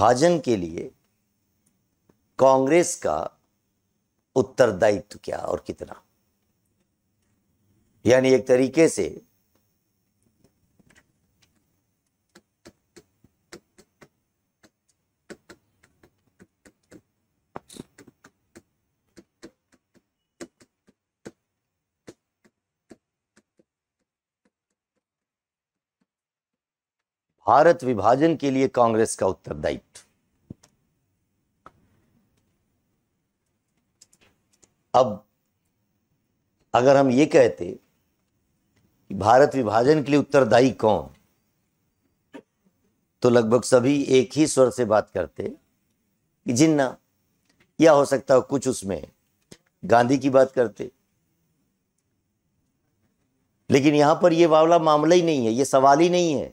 विभाजन के लिए कांग्रेस का उत्तरदायित्व क्या और कितना? यानी एक तरीके से भारत विभाजन के लिए कांग्रेस का उत्तरदायित्व। अब अगर हम ये कहते कि भारत विभाजन के लिए उत्तरदायी कौन, तो लगभग सभी एक ही स्वर से बात करते कि जिन्ना, या हो सकता है कुछ उसमें गांधी की बात करते। लेकिन यहां पर यह वाला मामला ही नहीं है, यह सवाल ही नहीं है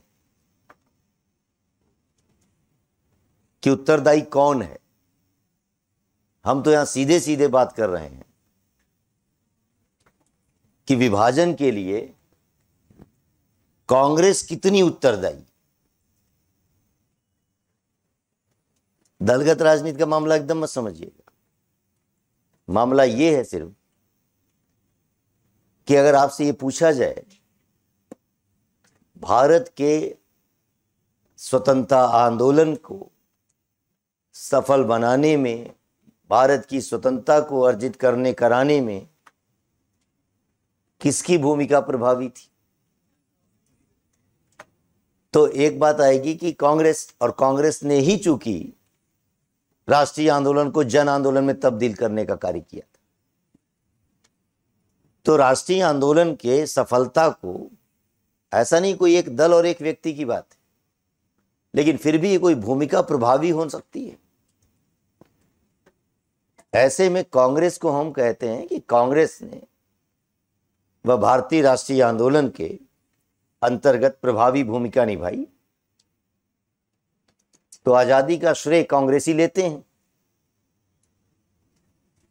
कि उत्तरदायी कौन है। हम तो यहां सीधे सीधे बात कर रहे हैं कि विभाजन के लिए कांग्रेस कितनी उत्तरदायी। दलगत राजनीति का मामला एकदम मत समझिएगा। मामला यह है सिर्फ कि अगर आपसे यह पूछा जाए भारत के स्वतंत्रता आंदोलन को सफल बनाने में, भारत की स्वतंत्रता को अर्जित कराने में किसकी भूमिका प्रभावी थी, तो एक बात आएगी कि कांग्रेस, और कांग्रेस ने ही चूंकि राष्ट्रीय आंदोलन को जन आंदोलन में तब्दील करने का कार्य किया था, तो राष्ट्रीय आंदोलन के सफलता को, ऐसा नहीं कोई एक दल और एक व्यक्ति की बात है, लेकिन फिर भी कोई भूमिका प्रभावी हो सकती है। ऐसे में कांग्रेस को हम कहते हैं कि कांग्रेस ने वह भारतीय राष्ट्रीय आंदोलन के अंतर्गत प्रभावी भूमिका निभाई। तो आजादी का श्रेय कांग्रेसी लेते हैं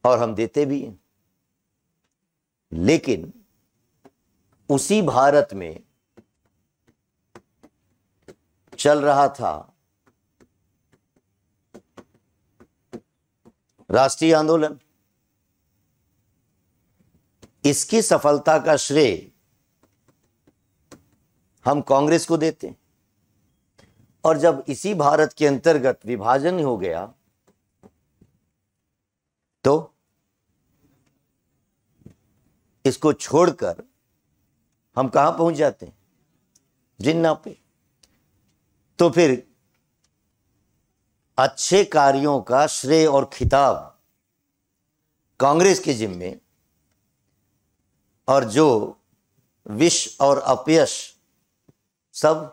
और हम देते भी हैं। लेकिन उसी भारत में चल रहा था राष्ट्रीय आंदोलन, इसकी सफलता का श्रेय हम कांग्रेस को देते हैं। और जब इसी भारत के अंतर्गत विभाजन हो गया तो इसको छोड़कर हम कहां पहुंच जाते हैं? जिन्ना पे। तो फिर अच्छे कार्यों का श्रेय और खिताब कांग्रेस के जिम्मे, और जो विष और अपयश सब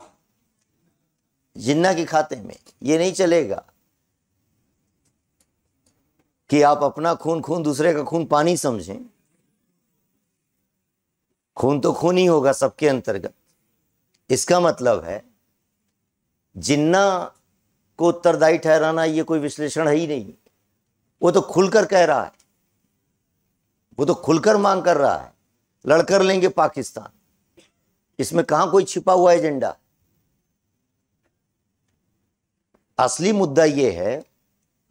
जिन्ना के खाते में। ये नहीं चलेगा कि आप अपना खून खून, दूसरे का खून पानी समझें। खून तो खून ही होगा सबके अंतर्गत। इसका मतलब है जिन्ना को उत्तरदायी ठहराना ये कोई विश्लेषण है ही नहीं। वो तो खुलकर कह रहा है, वो तो खुलकर मांग कर रहा है, लड़कर लेंगे पाकिस्तान। इसमें कहां कोई छिपा हुआ एजेंडा। असली मुद्दा यह है,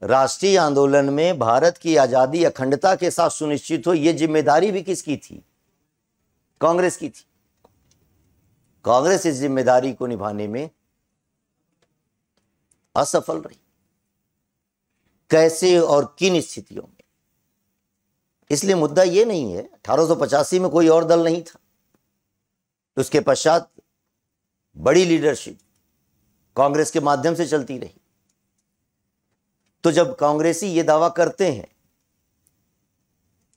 राष्ट्रीय आंदोलन में भारत की आजादी अखंडता के साथ सुनिश्चित हो, यह जिम्मेदारी भी किसकी थी? कांग्रेस की थी। कांग्रेस इस जिम्मेदारी को निभाने में असफल रही। कैसे और किन स्थितियों में? इसलिए मुद्दा यह नहीं है 1885 में कोई और दल नहीं था, उसके पश्चात बड़ी लीडरशिप कांग्रेस के माध्यम से चलती रही। तो जब कांग्रेसी ये दावा करते हैं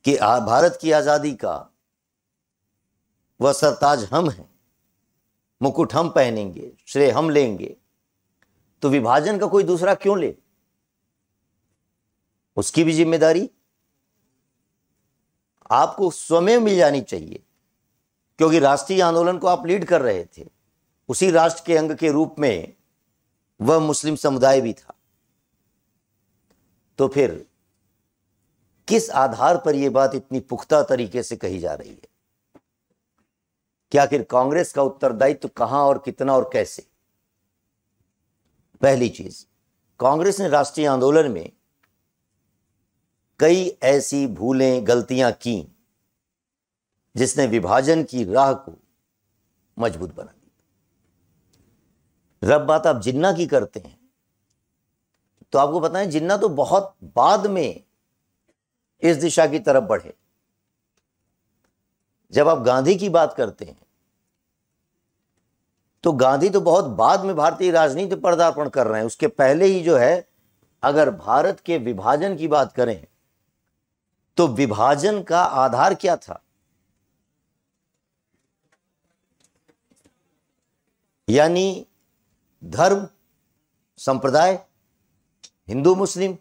कि भारत की आजादी का वह सरताज हम हैं, मुकुट हम पहनेंगे, श्रेय हम लेंगे, तो विभाजन का कोई दूसरा क्यों ले? उसकी भी जिम्मेदारी आपको स्वयं मिल जानी चाहिए, क्योंकि राष्ट्रीय आंदोलन को आप लीड कर रहे थे। उसी राष्ट्र के अंग के रूप में वह मुस्लिम समुदाय भी था। तो फिर किस आधार पर यह बात इतनी पुख्ता तरीके से कही जा रही है? क्या आखिर कांग्रेस का उत्तरदायित्व कहां और कितना और कैसे? पहली चीज, कांग्रेस ने राष्ट्रीय आंदोलन में कई ऐसी भूलें, गलतियां की जिसने विभाजन की राह को मजबूत बना दिया। रब बात आप जिन्ना की करते हैं तो आपको पता है जिन्ना तो बहुत बाद में इस दिशा की तरफ बढ़े। जब आप गांधी की बात करते हैं तो गांधी तो बहुत बाद में भारतीय राजनीति पर पदार्पण कर रहे हैं। उसके पहले ही जो है, अगर भारत के विभाजन की बात करें तो विभाजन का आधार क्या था? यानी धर्म, संप्रदाय, हिंदू मुस्लिम,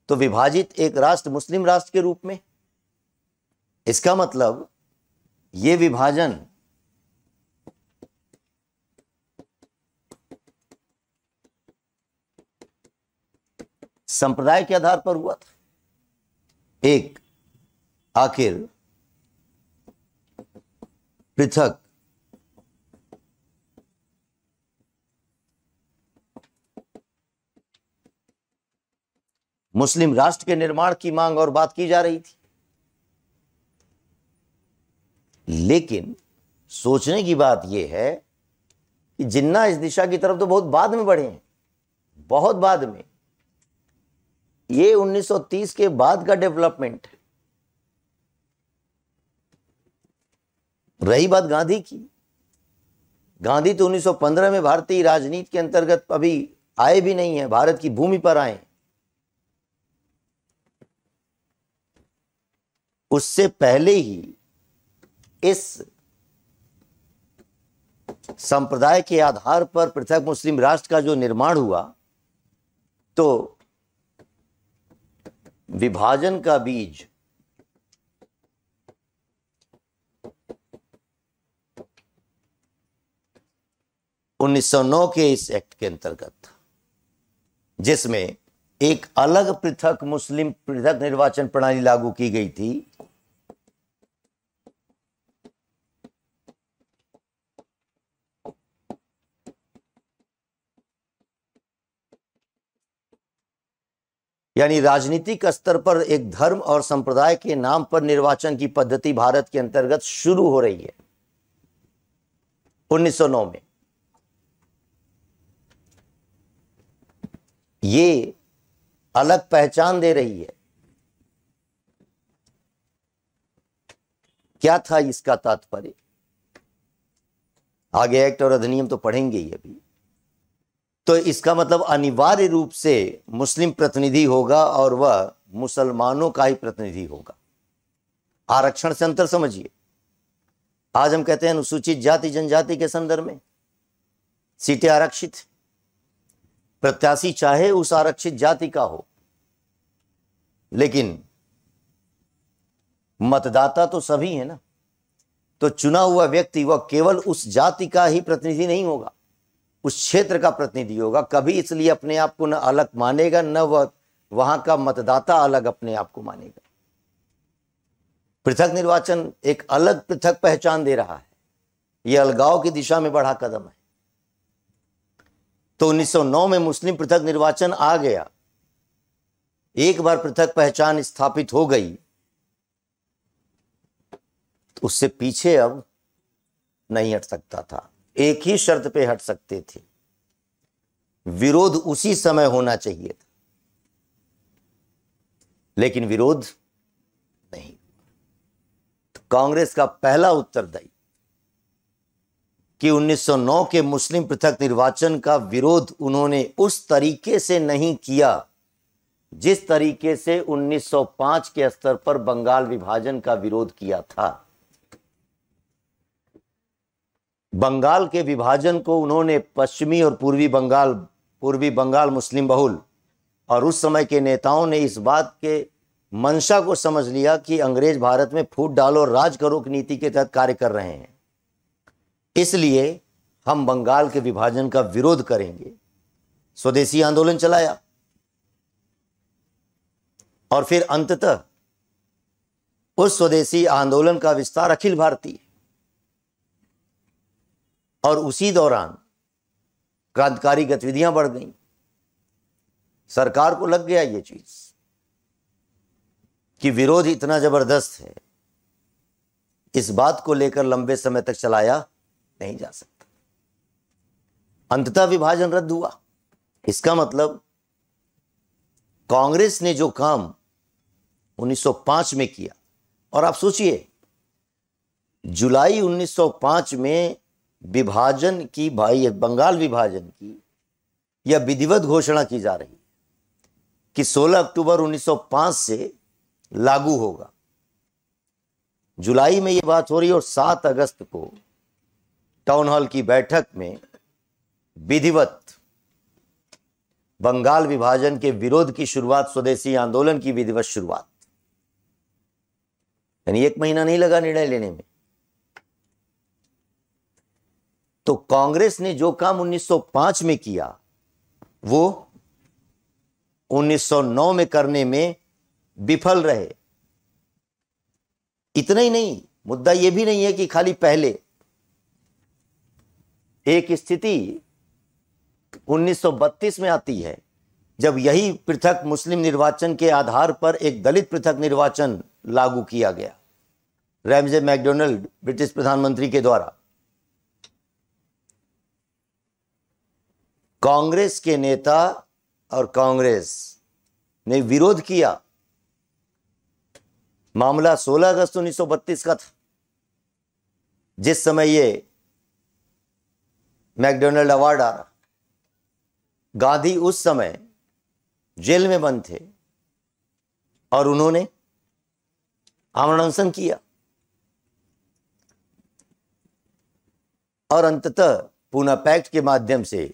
तो विभाजित एक राष्ट्र मुस्लिम राष्ट्र के रूप में। इसका मतलब यह विभाजन संप्रदाय के आधार पर हुआ था। एक आखिर पृथक मुस्लिम राष्ट्र के निर्माण की मांग और बात की जा रही थी, लेकिन सोचने की बात यह है कि जिन्ना इस दिशा की तरफ तो बहुत बाद में बढ़े हैं, बहुत बाद में। ये 1930 के बाद का डेवलपमेंट है। रही बात गांधी की, गांधी तो 1915 में भारतीय राजनीति के अंतर्गत अभी आए भी नहीं है, भारत की भूमि पर आए। उससे पहले ही इस संप्रदाय के आधार पर पृथक मुस्लिम राष्ट्र का जो निर्माण हुआ, तो विभाजन का बीज उन्नीस सौ 9 के इस एक्ट के अंतर्गत था, जिसमें एक अलग पृथक मुस्लिम पृथक निर्वाचन प्रणाली लागू की गई थी। यानी राजनीतिक स्तर पर एक धर्म और संप्रदाय के नाम पर निर्वाचन की पद्धति भारत के अंतर्गत शुरू हो रही है 1909 में। ये अलग पहचान दे रही है। क्या था इसका तात्पर्य? आगे एक्ट और अधिनियम तो पढ़ेंगे ही अभी। तो इसका मतलब अनिवार्य रूप से मुस्लिम प्रतिनिधि होगा और वह मुसलमानों का ही प्रतिनिधि होगा। आरक्षण से अंतर समझिए। आज हम कहते हैं अनुसूचित जाति जनजाति के संदर्भ में सीटें आरक्षित, प्रत्याशी चाहे उस आरक्षित जाति का हो, लेकिन मतदाता तो सभी है ना। तो चुना हुआ व्यक्ति वह केवल उस जाति का ही प्रतिनिधि नहीं होगा, उस क्षेत्र का प्रतिनिधि होगा। कभी इसलिए अपने आप को न अलग मानेगा, न वह वहां का मतदाता अलग अपने आप को मानेगा। पृथक निर्वाचन एक अलग पृथक पहचान दे रहा है। यह अलगाव की दिशा में बढ़ा कदम है। तो 1909 में मुस्लिम पृथक निर्वाचन आ गया। एक बार पृथक पहचान स्थापित हो गई तो उससे पीछे अब नहीं हट सकता था। एक ही शर्त पे हट सकते थे, विरोध उसी समय होना चाहिए था, लेकिन विरोध नहीं। तो कांग्रेस का पहला उत्तरदायी कि 1909 के मुस्लिम पृथक निर्वाचन का विरोध उन्होंने उस तरीके से नहीं किया जिस तरीके से 1905 के स्तर पर बंगाल विभाजन का विरोध किया था। बंगाल के विभाजन को उन्होंने पश्चिमी और पूर्वी बंगाल मुस्लिम बहुल, और उस समय के नेताओं ने इस बात के मंशा को समझ लिया कि अंग्रेज भारत में फूट डालो और राज करो की नीति के तहत कार्य कर रहे हैं, इसलिए हम बंगाल के विभाजन का विरोध करेंगे। स्वदेशी आंदोलन चलाया और फिर अंततः उस स्वदेशी आंदोलन का विस्तार अखिल भारतीय, और उसी दौरान क्रांतिकारी गतिविधियां बढ़ गईं। सरकार को लग गया ये चीज कि विरोध इतना जबरदस्त है, इस बात को लेकर लंबे समय तक चलाया नहीं जा सकता। अंततः विभाजन रद्द हुआ। इसका मतलब कांग्रेस ने जो काम 1905 में किया, और आप सोचिए जुलाई 1905 में विभाजन की, भाई बंगाल विभाजन की यह विधिवत घोषणा की जा रही है कि 16 अक्टूबर 1905 से लागू होगा। जुलाई में यह बात हो रही है और 7 अगस्त को टाउन हॉल की बैठक में विधिवत बंगाल विभाजन के विरोध की शुरुआत, स्वदेशी आंदोलन की विधिवत शुरुआत। यानी 1 महीना नहीं लगा निर्णय लेने में। तो कांग्रेस ने जो काम 1905 में किया वो 1909 में करने में विफल रहे। इतना ही नहीं, मुद्दा यह भी नहीं है कि खाली पहले एक स्थिति 1932 में आती है जब यही पृथक मुस्लिम निर्वाचन के आधार पर एक दलित पृथक निर्वाचन लागू किया गया रैमजे मैकडोनाल्ड ब्रिटिश प्रधानमंत्री के द्वारा। कांग्रेस के नेता और कांग्रेस ने विरोध किया। मामला 16 अगस्त 1932 का था, जिस समय ये मैकडोनाल्ड अवार्ड आ रहा। गांधी उस समय जेल में बंद थे और उन्होंने आमरण अनशन किया और अंततः पूना पैक्ट के माध्यम से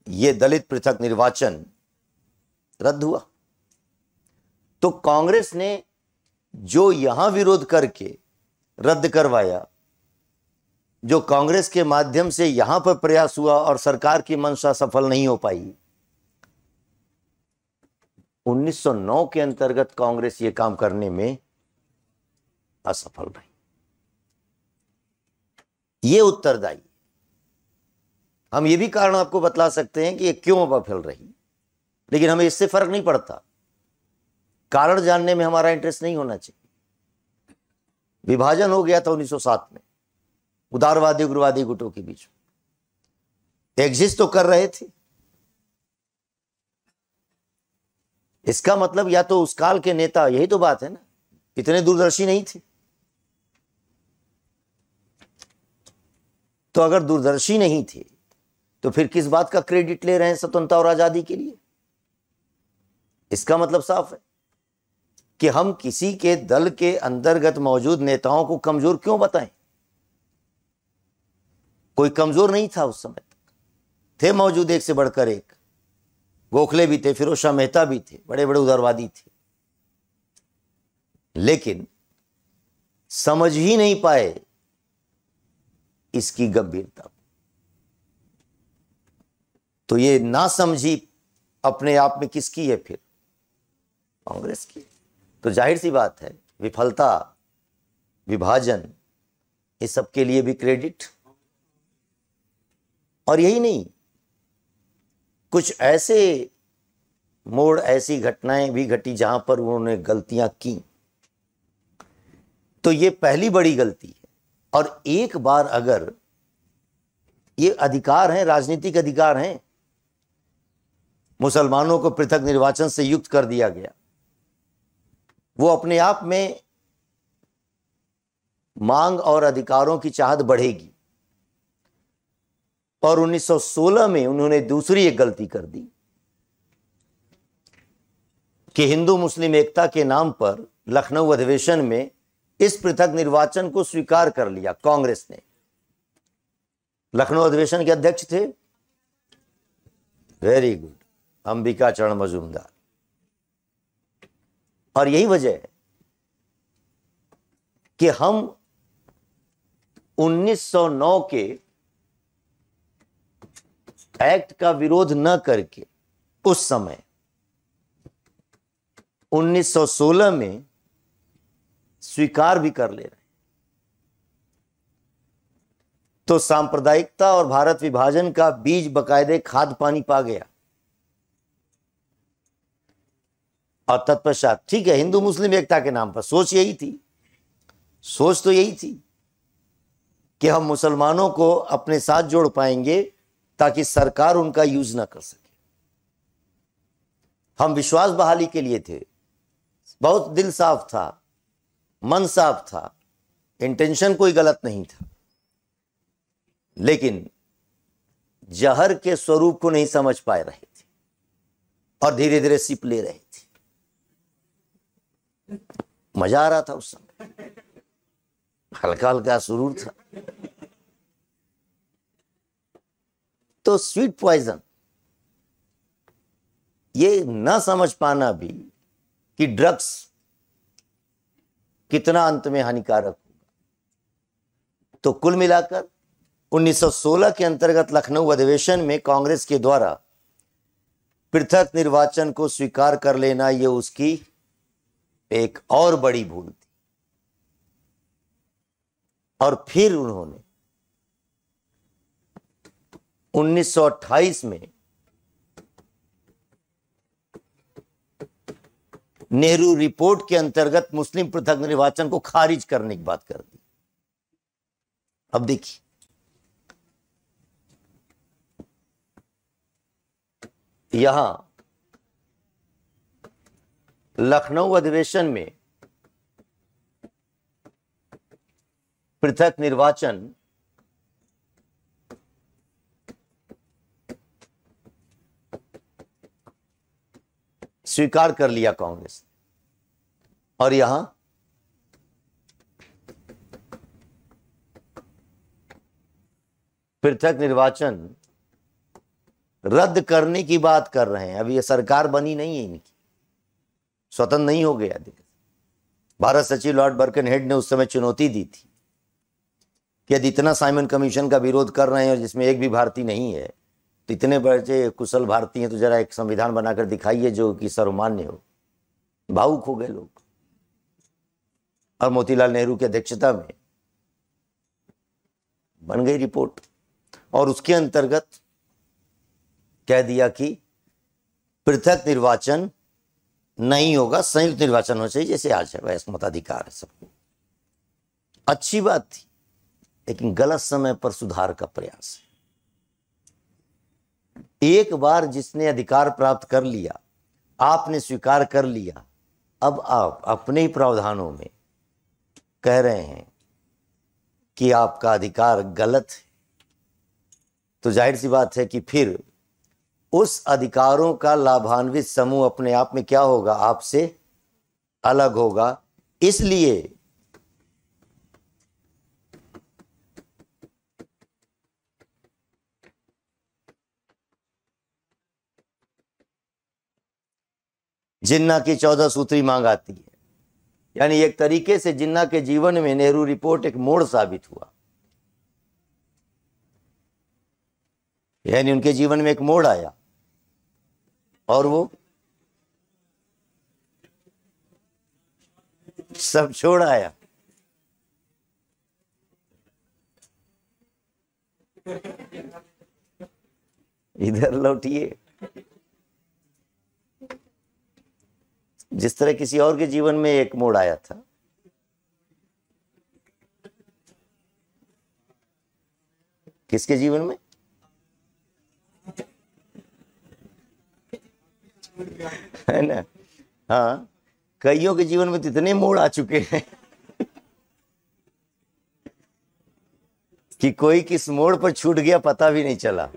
यह दलित पृथक निर्वाचन रद्द हुआ। तो कांग्रेस ने जो यहां विरोध करके रद्द करवाया, जो कांग्रेस के माध्यम से यहां पर प्रयास हुआ और सरकार की मंशा सफल नहीं हो पाई, 1909 के अंतर्गत कांग्रेस ये काम करने में असफल रही। ये उत्तरदायी। हम ये भी कारण आपको बतला सकते हैं कि ये क्यों असफल रही, लेकिन हमें इससे फर्क नहीं पड़ता। कारण जानने में हमारा इंटरेस्ट नहीं होना चाहिए। विभाजन हो गया था 1907 में उदारवादी उग्रवादी गुटों के बीच, एग्जिस्ट तो कर रहे थे। इसका मतलब या तो उस काल के नेता, यही तो बात है ना, इतने दूरदर्शी नहीं थे। तो अगर दूरदर्शी नहीं थे तो फिर किस बात का क्रेडिट ले रहे हैं स्वतंत्रता और आजादी के लिए? इसका मतलब साफ है कि हम किसी के दल के अंतर्गत मौजूद नेताओं को कमजोर क्यों बताएं। कोई कमजोर नहीं था उस समय तक, थे मौजूद एक से बढ़कर एक। गोखले भी थे, फिरोज शाह मेहता भी थे, बड़े बड़े उदारवादी थे, लेकिन समझ ही नहीं पाए इसकी गंभीरता। तो ये नासमझी अपने आप में किसकी है? फिर कांग्रेस की। तो जाहिर सी बात है, विफलता, विभाजन, इस सब के लिए भी क्रेडिट। और यही नहीं, कुछ ऐसे मोड़, ऐसी घटनाएं भी घटी जहां पर उन्होंने गलतियां की। तो ये पहली बड़ी गलती है। और एक बार अगर ये अधिकार हैं, राजनीतिक अधिकार हैं, मुसलमानों को पृथक निर्वाचन से युक्त कर दिया गया, वो अपने आप में मांग और अधिकारों की चाहत बढ़ेगी। और 1916 में उन्होंने दूसरी एक गलती कर दी कि हिंदू मुस्लिम एकता के नाम पर लखनऊ अधिवेशन में इस पृथक निर्वाचन को स्वीकार कर लिया। कांग्रेस ने, लखनऊ अधिवेशन के अध्यक्ष थे, वेरी गुड, अंबिका चरण मजूमदार। और यही वजह है कि हम 1909 के एक्ट का विरोध न करके उस समय 1916 में स्वीकार भी कर ले रहे। तो सांप्रदायिकता और भारत विभाजन का बीज बकायदे खाद पानी पा गया। और तत्पश्चात ठीक है हिंदू मुस्लिम एकता के नाम पर सोच यही थी, सोच तो यही थी कि हम मुसलमानों को अपने साथ जोड़ पाएंगे ताकि सरकार उनका यूज ना कर सके। हम विश्वास बहाली के लिए थे, बहुत दिल साफ था, मन साफ था, इंटेंशन कोई गलत नहीं था, लेकिन जहर के स्वरूप को नहीं समझ पाए रहे थे और धीरे धीरे सिप ले रहे थे। मजा आ रहा था उस समय, हल्का हल्का सुरूर था। तो स्वीट पॉइजन, ये ना समझ पाना भी कि ड्रग्स कितना अंत में हानिकारक होगा। तो कुल मिलाकर 1916 के अंतर्गत लखनऊ अधिवेशन में कांग्रेस के द्वारा पृथक निर्वाचन को स्वीकार कर लेना, यह उसकी एक और बड़ी भूल थी। और फिर उन्होंने 1928 में नेहरू रिपोर्ट के अंतर्गत मुस्लिम पृथक निर्वाचन को खारिज करने की बात कर दी। अब देखिए, यहां लखनऊ अधिवेशन में पृथक निर्वाचन स्वीकार कर लिया कांग्रेस, और यहां पृथक निर्वाचन रद्द करने की बात कर रहे हैं। अभी ये सरकार बनी नहीं है इनकी, स्वतंत्र नहीं हो गया देश। भारत सचिव लॉर्ड बर्कनहेड ने उस समय चुनौती दी थी कि यदि इतना साइमन कमीशन का विरोध कर रहे हैं और जिसमें एक भी भारतीय नहीं है, तो इतने बड़े कुशल भारतीय हैं, तो जरा एक संविधान बनाकर दिखाइए जो कि सर्वमान्य हो। भावुक हो गए लोग, और मोतीलाल नेहरू की अध्यक्षता में बन गई रिपोर्ट, और उसके अंतर्गत कह दिया कि पृथक निर्वाचन नहीं होगा, संयुक्त निर्वाचन होना चाहिए, जैसे आज है वैसे मताधिकार है सबको। अच्छी बात थी, लेकिन गलत समय पर सुधार का प्रयास है। एक बार जिसने अधिकार प्राप्त कर लिया, आपने स्वीकार कर लिया, अब आप अपने ही प्रावधानों में कह रहे हैं कि आपका अधिकार गलत है, तो जाहिर सी बात है कि फिर उस अधिकारों का लाभान्वित समूह अपने आप में क्या होगा, आपसे अलग होगा। इसलिए जिन्ना की 14 सूत्री मांग आती है, यानी एक तरीके से जिन्ना के जीवन में नेहरू रिपोर्ट एक मोड़ साबित हुआ, यानी उनके जीवन में एक मोड़ आया और वो सब छोड़ आया। इधर लौटिए। जिस तरह किसी और के जीवन में एक मोड़ आया था, किसके जीवन में? है ना? हाँ, कईयों के जीवन में तो इतने मोड़ आ चुके हैं कि कोई किस मोड़ पर छूट गया पता भी नहीं चला,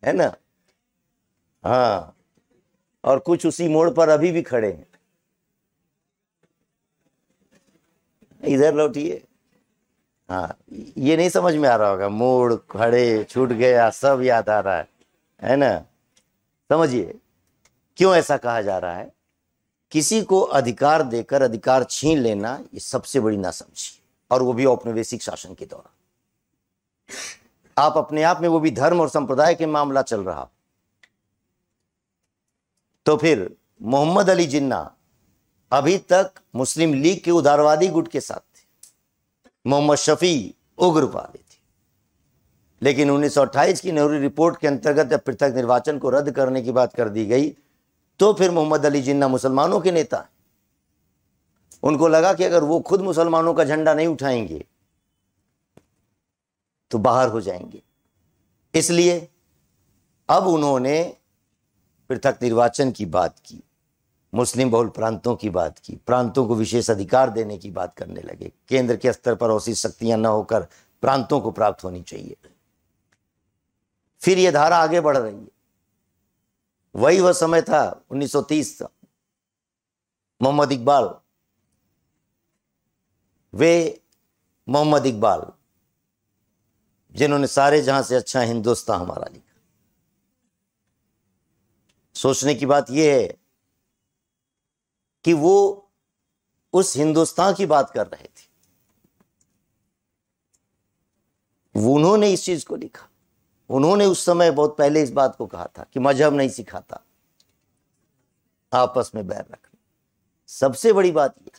है ना? हाँ, और कुछ उसी मोड़ पर अभी भी खड़े हैं। इधर लौटिए। हाँ, ये नहीं समझ में आ रहा होगा, मोड़, खड़े, छूट गया, सब याद आ रहा है ना? समझिए क्यों ऐसा कहा जा रहा है। किसी को अधिकार देकर अधिकार छीन लेना, ये सबसे बड़ी नासमझी, और वो भी औपनिवेशिक शासन के दौरान। आप अपने आप में, वो भी धर्म और संप्रदाय के मामला चल रहा। तो फिर मोहम्मद अली जिन्ना अभी तक मुस्लिम लीग के उदारवादी गुट के साथ थे, मोहम्मद शफी उग्रवादी थे, लेकिन 1928 की नेहरू रिपोर्ट के अंतर्गत जब पृथक निर्वाचन को रद्द करने की बात कर दी गई, तो फिर मोहम्मद अली जिन्ना मुसलमानों के नेता हैं। उनको लगा कि अगर वो खुद मुसलमानों का झंडा नहीं उठाएंगे तो बाहर हो जाएंगे, इसलिए अब उन्होंने पृथक निर्वाचन की बात की, मुस्लिम बहुल प्रांतों की बात की, प्रांतों को विशेष अधिकार देने की बात करने लगे। केंद्र के स्तर पर ऐसी शक्तियां न होकर प्रांतों को प्राप्त होनी चाहिए। फिर यह धारा आगे बढ़ रही है। वही वह समय था 1930 का। मोहम्मद इकबाल, वे मोहम्मद इकबाल जिन्होंने सारे जहां से अच्छा हिंदुस्तान हमारा लिखा। सोचने की बात यह है कि वो उस हिंदुस्तान की बात कर रहे थे, उन्होंने इस चीज को लिखा। उन्होंने उस समय बहुत पहले इस बात को कहा था कि मजहब नहीं सिखाता आपस में बैर रखना। सबसे बड़ी बात यह,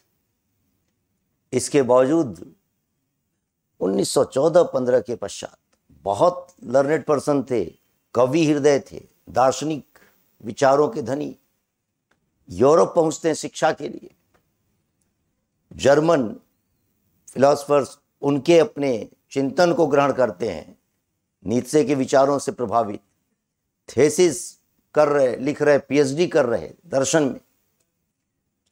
इसके बावजूद 1914-15 के पश्चात बहुत लर्नेड पर्सन थे, कवि हृदय थे, दार्शनिक विचारों के धनी यूरोप पहुंचते हैं शिक्षा के लिए। जर्मन फिलोसफर्स उनके अपने चिंतन को ग्रहण करते हैं, नीत्शे के विचारों से प्रभावित, थेसिस कर रहे, लिख रहे, पीएचडी कर रहे दर्शन में।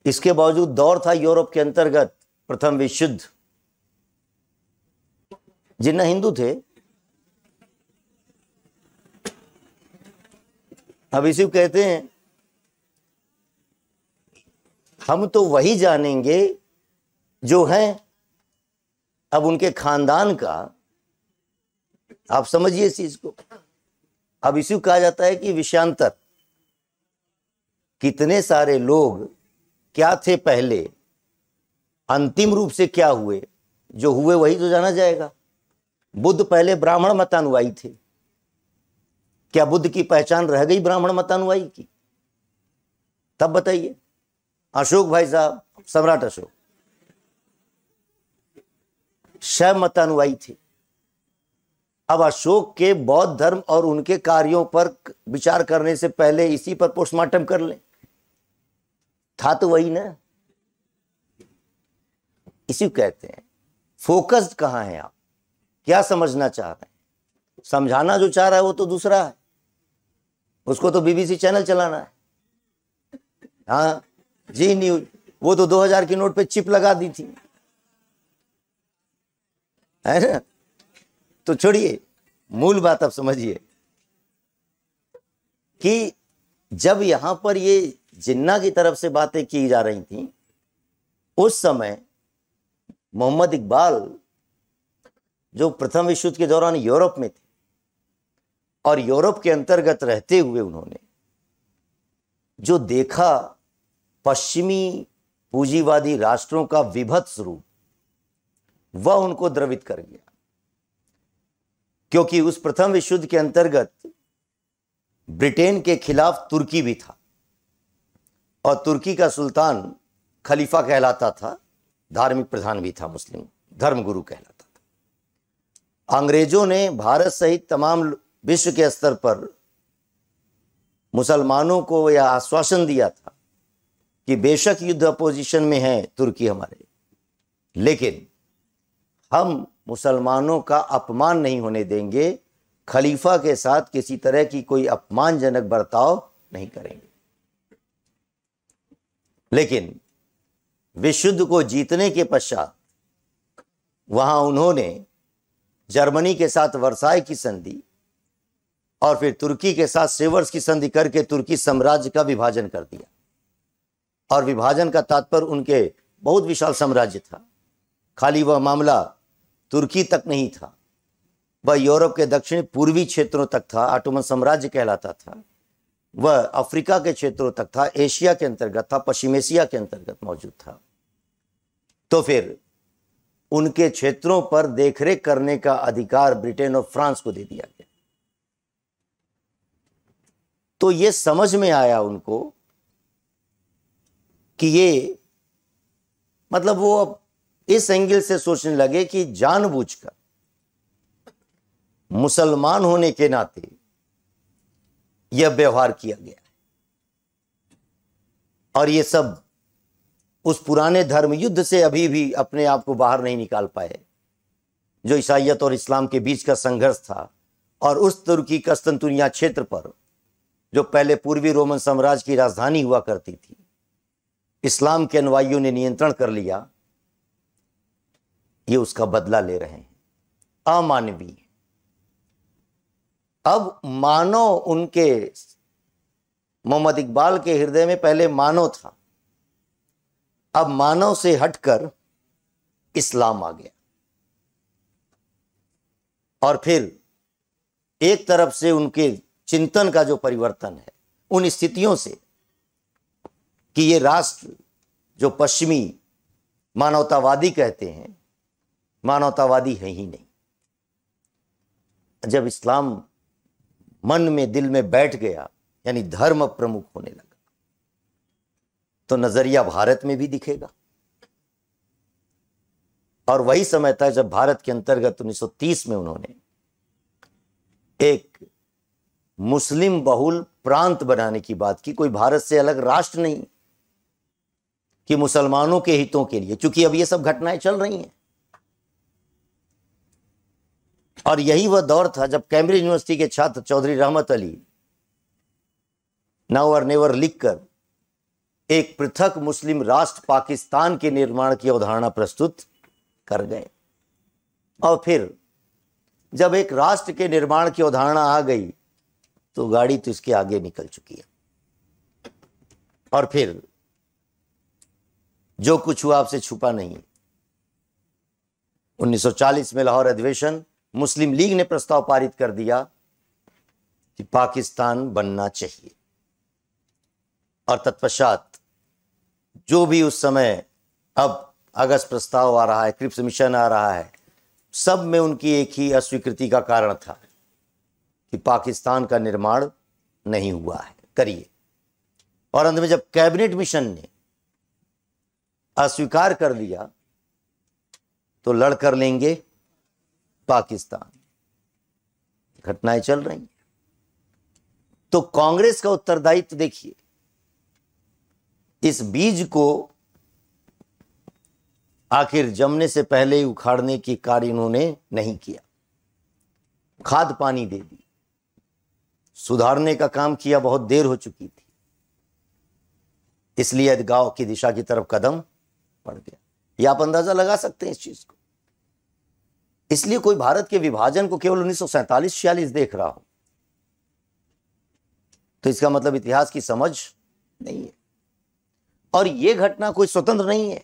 इसके बावजूद दौर था यूरोप के अंतर्गत प्रथम विश्व युद्ध। जिन्ना हिंदू थे, अब इसी को कहते हैं हम तो वही जानेंगे जो है अब उनके खानदान का। आप समझिए इस चीज को। अब इसी को कहा जाता है कि विषयांतर। कितने सारे लोग क्या थे पहले, अंतिम रूप से क्या हुए, जो हुए वही तो जाना जाएगा। बुद्ध पहले ब्राह्मण मतानुयायी थे, क्या बुद्ध की पहचान रह गई ब्राह्मण मतानुयायी की? तब बताइए। अशोक भाई साहब, सम्राट अशोक शैव मतानुयायी थे। अब अशोक के बौद्ध धर्म और उनके कार्यों पर विचार करने से पहले इसी पर पोस्टमार्टम कर लें, था तो वही ना। इसी को कहते हैं फोकस्ड। कहां है आप, क्या समझना चाह रहे हैं? समझाना जो चाह रहा है वो तो दूसरा है, उसको तो बीबीसी चैनल चलाना है। हाँ जी न्यूज, वो तो 2000 की नोट पे चिप लगा दी थी, है ना। तो छोड़िए, मूल बात अब समझिए कि जब यहां पर ये जिन्ना की तरफ से बातें की जा रही थी, उस समय मोहम्मद इकबाल जो प्रथम विश्व युद्ध के दौरान यूरोप में थे और यूरोप के अंतर्गत रहते हुए उन्होंने जो देखा पश्चिमी पूंजीवादी राष्ट्रों का विभत्स रूप, वह उनको द्रवित कर गया। क्योंकि उस प्रथम विश्व युद्ध के अंतर्गत ब्रिटेन के खिलाफ तुर्की भी था और तुर्की का सुल्तान खलीफा कहलाता था, धार्मिक प्रधान भी था, मुस्लिम धर्मगुरु कहलाता था। अंग्रेजों ने भारत सहित तमाम विश्व के स्तर पर मुसलमानों को यह आश्वासन दिया था कि बेशक युद्ध अपोजिशन में है तुर्की हमारे, लेकिन हम मुसलमानों का अपमान नहीं होने देंगे, खलीफा के साथ किसी तरह की कोई अपमानजनक बर्ताव नहीं करेंगे। लेकिन विश्व युद्ध को जीतने के पश्चात वहां उन्होंने जर्मनी के साथ वर्साई की संधि और फिर तुर्की के साथ सेवर्स की संधि करके तुर्की साम्राज्य का विभाजन कर दिया। और विभाजन का तात्पर्य उनके बहुत विशाल साम्राज्य था। खाली वह मामला तुर्की तक नहीं था, वह यूरोप के दक्षिण पूर्वी क्षेत्रों तक था, ऑटोमन साम्राज्य कहलाता था। वह अफ्रीका के क्षेत्रों तक था, एशिया के अंतर्गत था, पश्चिम एशिया के अंतर्गत मौजूद था। तो फिर उनके क्षेत्रों पर देखरेख करने का अधिकार ब्रिटेन और फ्रांस को दे दिया गया। तो यह समझ में आया उनको कि ये मतलब वो अब इस एंगल से सोचने लगे कि जानबूझकर मुसलमान होने के नाते यह व्यवहार किया गया है। और ये सब उस पुराने धर्म युद्ध से अभी भी अपने आप को बाहर नहीं निकाल पाए, जो ईसाइयत और इस्लाम के बीच का संघर्ष था। और उस तुर्की कस्तंतुनिया क्षेत्र पर, जो पहले पूर्वी रोमन साम्राज्य की राजधानी हुआ करती थी, इस्लाम के अनुयायियों ने नियंत्रण कर लिया। ये उसका बदला ले रहे हैं। अमानवीय। अब मानव, उनके मोहम्मद इकबाल के हृदय में पहले मानव था, अब मानव से हटकर इस्लाम आ गया। और फिर एक तरफ से उनके चिंतन का जो परिवर्तन है उन स्थितियों से कि ये राष्ट्र जो पश्चिमी मानवतावादी कहते हैं, मानवतावादी है ही नहीं। जब इस्लाम मन में, दिल में बैठ गया, यानी धर्म प्रमुख होने लगा, तो नजरिया भारत में भी दिखेगा। और वही समय था जब भारत के अंतर्गत 1930 में उन्होंने एक मुस्लिम बहुल प्रांत बनाने की बात की। कोई भारत से अलग राष्ट्र नहीं, कि मुसलमानों के हितों के लिए, क्योंकि अब ये सब घटनाएं चल रही हैं। और यही वह दौर था जब कैम्ब्रिज यूनिवर्सिटी के छात्र चौधरी रहमत अली नाउ और नेवर लिखकर एक पृथक मुस्लिम राष्ट्र पाकिस्तान के निर्माण की अवधारणा प्रस्तुत कर गए। और फिर जब एक राष्ट्र के निर्माण की अवधारणा आ गई तो गाड़ी तो इसके आगे निकल चुकी है। और फिर जो कुछ हुआ आपसे छुपा नहीं। 1940 में लाहौर अधिवेशन, मुस्लिम लीग ने प्रस्ताव पारित कर दिया कि पाकिस्तान बनना चाहिए। और तत्पश्चात जो भी उस समय, अब अगस्त प्रस्ताव आ रहा है, क्रिप्स मिशन आ रहा है, सब में उनकी एक ही अस्वीकृति का कारण था कि पाकिस्तान का निर्माण नहीं हुआ है, करिए। और अंत में जब कैबिनेट मिशन ने अस्वीकार कर दिया तो लड़ कर लेंगे पाकिस्तान। घटनाएं चल रही हैं। तो कांग्रेस का उत्तरदायित्व देखिए, इस बीज को आखिर जमने से पहले ही उखाड़ने की कार्य इन्होंने नहीं किया। खाद पानी दे दी, सुधारने का काम किया, बहुत देर हो चुकी थी, इसलिए अलगाव की दिशा की तरफ कदम पड़ गया। यह आप अंदाजा लगा सकते हैं इस चीज को। इसलिए कोई भारत के विभाजन को केवल 1947-46 देख रहा हो तो इसका मतलब इतिहास की समझ नहीं है। और यह घटना कोई स्वतंत्र नहीं है,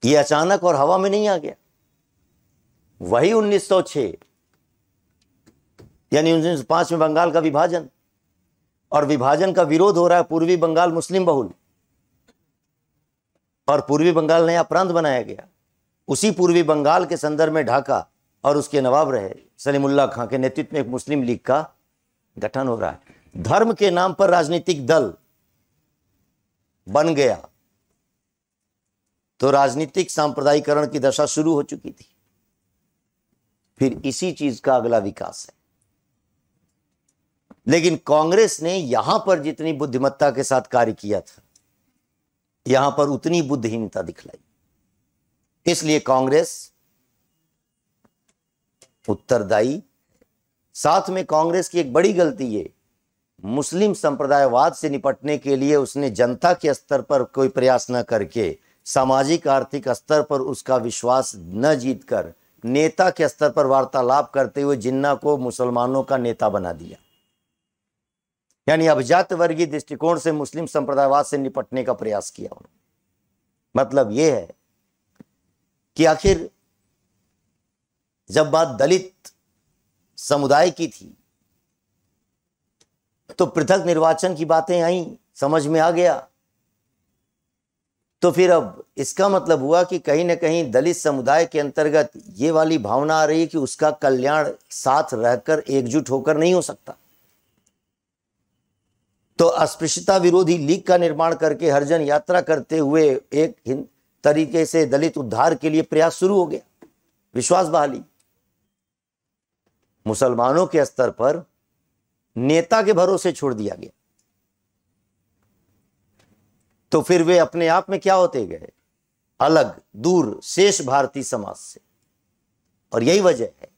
यह अचानक और हवा में नहीं आ गया। वही 1906 यानी 1905 में बंगाल का विभाजन, और विभाजन का विरोध हो रहा है पूर्वी बंगाल मुस्लिम बहुल, और पूर्वी बंगाल नया प्रांत बनाया गया। उसी पूर्वी बंगाल के संदर्भ में ढाका और उसके नवाब रहे सलीमुल्लाह खां के नेतृत्व में एक मुस्लिम लीग का गठन हो रहा है। धर्म के नाम पर राजनीतिक दल बन गया तो राजनीतिक सांप्रदायिकरण की दशा शुरू हो चुकी थी। फिर इसी चीज का अगला विकास है। लेकिन कांग्रेस ने यहां पर जितनी बुद्धिमत्ता के साथ कार्य किया था, यहां पर उतनी बुद्धिहीनता दिखलाई। इसलिए कांग्रेस उत्तरदायी। साथ में कांग्रेस की एक बड़ी गलती है, मुस्लिम संप्रदायवाद से निपटने के लिए उसने जनता के स्तर पर कोई प्रयास न करके, सामाजिक आर्थिक स्तर पर उसका विश्वास न जीतकर, नेता के स्तर पर वार्तालाप करते हुए जिन्ना को मुसलमानों का नेता बना दिया। यानी अभिजात वर्गीय दृष्टिकोण से मुस्लिम संप्रदायवाद से निपटने का प्रयास किया उन्होंने। मतलब यह है कि आखिर जब बात दलित समुदाय की थी तो पृथक निर्वाचन की बातें आई, समझ में आ गया। तो फिर अब इसका मतलब हुआ कि कहीं ना कहीं दलित समुदाय के अंतर्गत ये वाली भावना आ रही है कि उसका कल्याण साथ रहकर एकजुट होकर नहीं हो सकता। तो अस्पृश्यता विरोधी लीग का निर्माण करके हरिजन यात्रा करते हुए एक तरीके से दलित उद्धार के लिए प्रयास शुरू हो गया, विश्वास बहाली। मुसलमानों के स्तर पर नेता के भरोसे छोड़ दिया गया तो फिर वे अपने आप में क्या होते गए, अलग दूर शेष भारतीय समाज से। और यही वजह है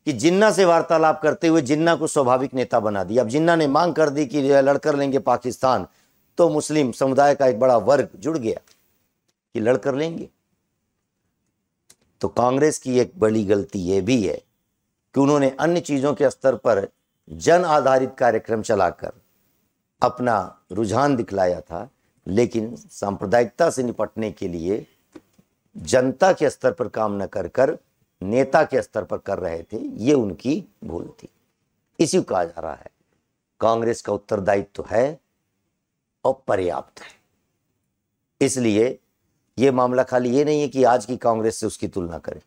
कि जिन्ना से वार्तालाप करते हुए जिन्ना को स्वाभाविक नेता बना दिया। अब जिन्ना ने मांग कर दी कि लड़कर लेंगे पाकिस्तान, तो मुस्लिम समुदाय का एक बड़ा वर्ग जुड़ गया कि लड़कर लेंगे। तो कांग्रेस की एक बड़ी गलती यह भी है कि उन्होंने अन्य चीजों के स्तर पर जन आधारित कार्यक्रम चलाकर अपना रुझान दिखलाया था, लेकिन सांप्रदायिकता से निपटने के लिए जनता के स्तर पर काम न कर नेता के स्तर पर कर रहे थे। ये उनकी भूल थी। इसी को कहा जा रहा है कांग्रेस का उत्तरदायित्व तो है और पर्याप्त है। इसलिए यह मामला खाली ये नहीं है कि आज की कांग्रेस से उसकी तुलना करें।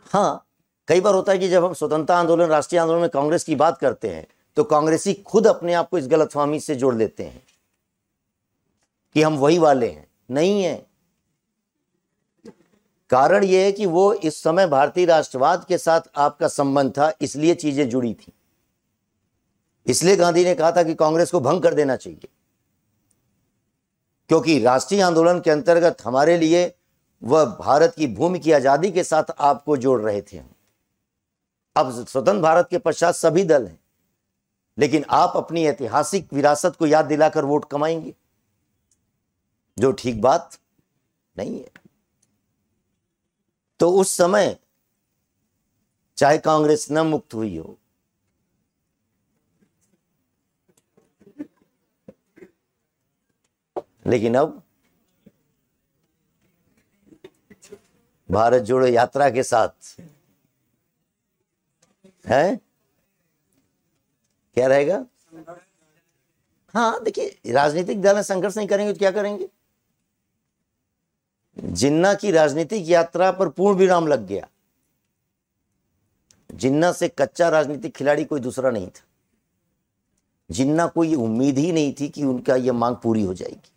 हाँ, कई बार होता है कि जब हम स्वतंत्रता आंदोलन, राष्ट्रीय आंदोलन में कांग्रेस की बात करते हैं तो कांग्रेसी खुद अपने आप को इस गलतफहमी से जोड़ लेते हैं कि हम वही वाले हैं। नहीं है। कारण यह है कि वो इस समय भारतीय राष्ट्रवाद के साथ आपका संबंध था, इसलिए चीजें जुड़ी थी। इसलिए गांधी ने कहा था कि कांग्रेस को भंग कर देना चाहिए, क्योंकि राष्ट्रीय आंदोलन के अंतर्गत हमारे लिए वह भारत की भूमि की आजादी के साथ आपको जोड़ रहे थे। अब स्वतंत्र भारत के पश्चात सभी दल हैं, लेकिन आप अपनी ऐतिहासिक विरासत को याद दिलाकर वोट कमाएंगे, जो ठीक बात नहीं है। तो उस समय चाहे कांग्रेस न मुक्त हुई हो, लेकिन अब भारत जोड़ो यात्रा के साथ है क्या रहेगा। हाँ, देखिए, राजनीतिक दल संघर्ष नहीं करेंगे तो क्या करेंगे। जिन्ना की राजनीतिक यात्रा पर पूर्ण विराम लग गया। जिन्ना से कच्चा राजनीतिक खिलाड़ी कोई दूसरा नहीं था। जिन्ना को ये उम्मीद ही नहीं थी कि उनका यह मांग पूरी हो जाएगी।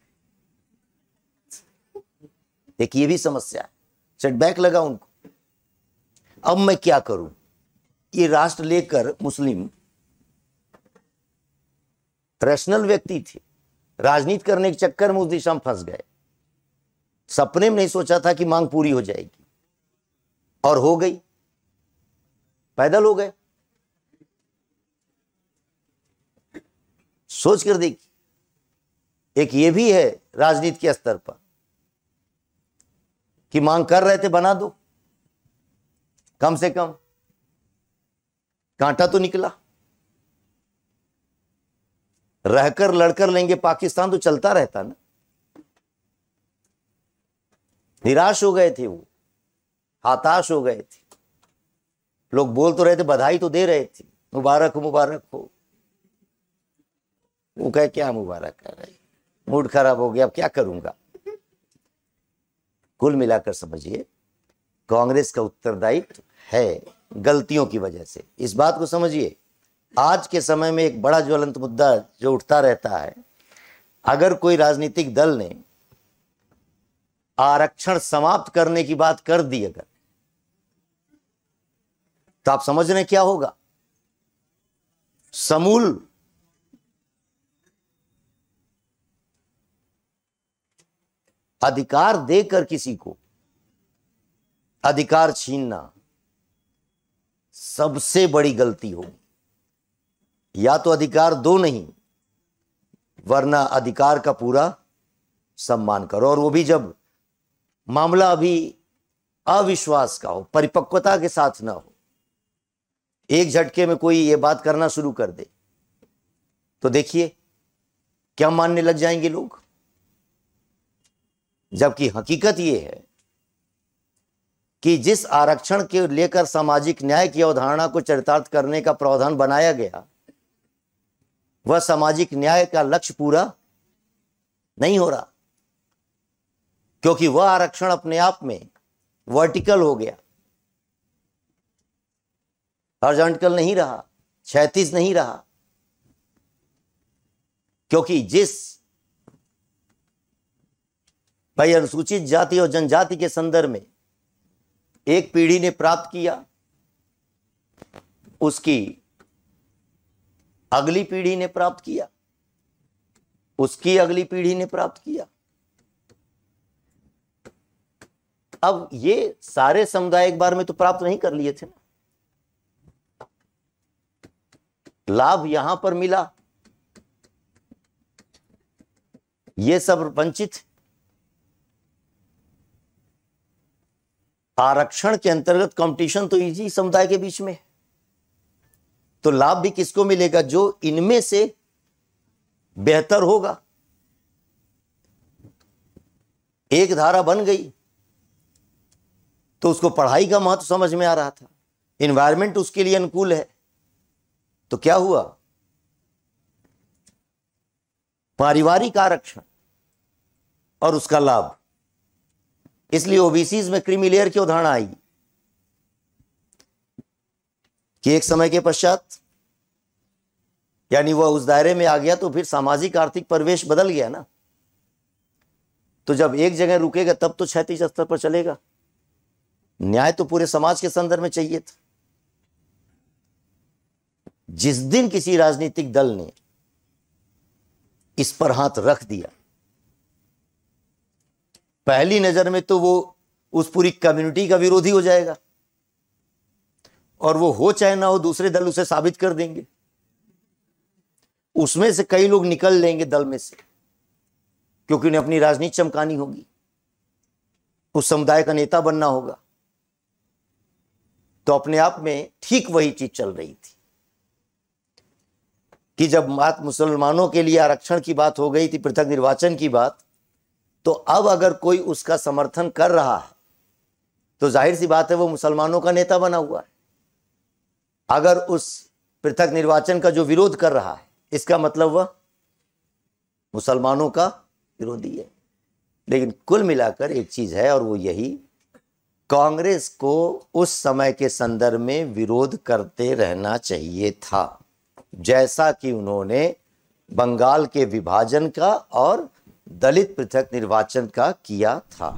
एक ये भी समस्या है, सेटबैक लगा उनको। अब मैं क्या करूं। ये राष्ट्र लेकर मुस्लिम रैशनल व्यक्ति थे, राजनीति करने के चक्कर में उस दिशा में फंस गए। सपने में नहीं सोचा था कि मांग पूरी हो जाएगी, और हो गई। पैदल हो गए। सोच कर देखिए, एक ये भी है राजनीति के स्तर पर कि मांग कर रहे थे, बना दो, कम से कम कांटा तो निकला। रहकर लड़कर लेंगे पाकिस्तान तो चलता रहता ना। निराश हो गए थे वो, हताश हो गए थे। लोग बोल तो रहे थे, बधाई तो दे रहे थे, मुबारक हो मुबारक हो। वो कहे क्या मुबारक कर रहे, मूड खराब हो गया, अब क्या करूंगा। कुल मिलाकर समझिए, कांग्रेस का उत्तरदायित्व है गलतियों की वजह से। इस बात को समझिए, आज के समय में एक बड़ा ज्वलंत मुद्दा जो उठता रहता है, अगर कोई राजनीतिक दल ने आरक्षण समाप्त करने की बात कर दी अगर, तो आप समझ रहे हैं क्या होगा। समूल अधिकार देकर किसी को अधिकार छीनना सबसे बड़ी गलती होगी। या तो अधिकार दो नहीं, वरना अधिकार का पूरा सम्मान करो। और वो भी जब मामला अभी अविश्वास का हो, परिपक्वता के साथ ना हो। एक झटके में कोई ये बात करना शुरू कर दे तो देखिए क्या मानने लग जाएंगे लोग। जबकि हकीकत ये है कि जिस आरक्षण के लेकर सामाजिक न्याय की अवधारणा को चरितार्थ करने का प्रावधान बनाया गया, वह सामाजिक न्याय का लक्ष्य पूरा नहीं हो रहा, क्योंकि वह आरक्षण अपने आप में वर्टिकल हो गया, हॉरिजॉन्टल नहीं रहा, क्षैतिज नहीं रहा। क्योंकि जिस भाई अनुसूचित जाति और जनजाति के संदर्भ में एक पीढ़ी ने प्राप्त किया, उसकी अगली पीढ़ी ने प्राप्त किया। उसकी अगली पीढ़ी ने प्राप्त किया। अब ये सारे समुदाय एक बार में तो प्राप्त नहीं कर लिए थे ना, लाभ यहां पर मिला, ये सब वंचित। आरक्षण के अंतर्गत कंपटीशन तो इजी समुदाय के बीच में, तो लाभ भी किसको मिलेगा? जो इनमें से बेहतर होगा। एक धारा बन गई तो उसको पढ़ाई का महत्व समझ में आ रहा था, एनवायरनमेंट उसके लिए अनुकूल है, तो क्या हुआ? पारिवारिक आरक्षण और उसका लाभ। इसलिए ओबीसीज में क्रीमी लेयर की उदाहरण आई कि एक समय के पश्चात यानी वह उस दायरे में आ गया तो फिर सामाजिक आर्थिक परिवेश बदल गया ना। तो जब एक जगह रुकेगा तब तो क्षैतिज स्तर पर चलेगा। न्याय तो पूरे समाज के संदर्भ में चाहिए था। जिस दिन किसी राजनीतिक दल ने इस पर हाथ रख दिया, पहली नजर में तो वो उस पूरी कम्युनिटी का विरोधी हो जाएगा, और वो हो चाहे ना हो दूसरे दल उसे साबित कर देंगे। उसमें से कई लोग निकल लेंगे दल में से, क्योंकि उन्हें अपनी राजनीति चमकानी होगी, उस समुदाय का नेता बनना होगा। तो अपने आप में ठीक वही चीज चल रही थी कि जब बात मुसलमानों के लिए आरक्षण की बात हो गई थी, पृथक निर्वाचन की बात, तो अब अगर कोई उसका समर्थन कर रहा है तो जाहिर सी बात है वो मुसलमानों का नेता बना हुआ है। अगर उस पृथक निर्वाचन का जो विरोध कर रहा है, इसका मतलब वह मुसलमानों का विरोधी है। लेकिन कुल मिलाकर एक चीज है, और वो यही, कांग्रेस को उस समय के संदर्भ में विरोध करते रहना चाहिए था, जैसा कि उन्होंने बंगाल के विभाजन का और दलित पृथक निर्वाचन का किया था।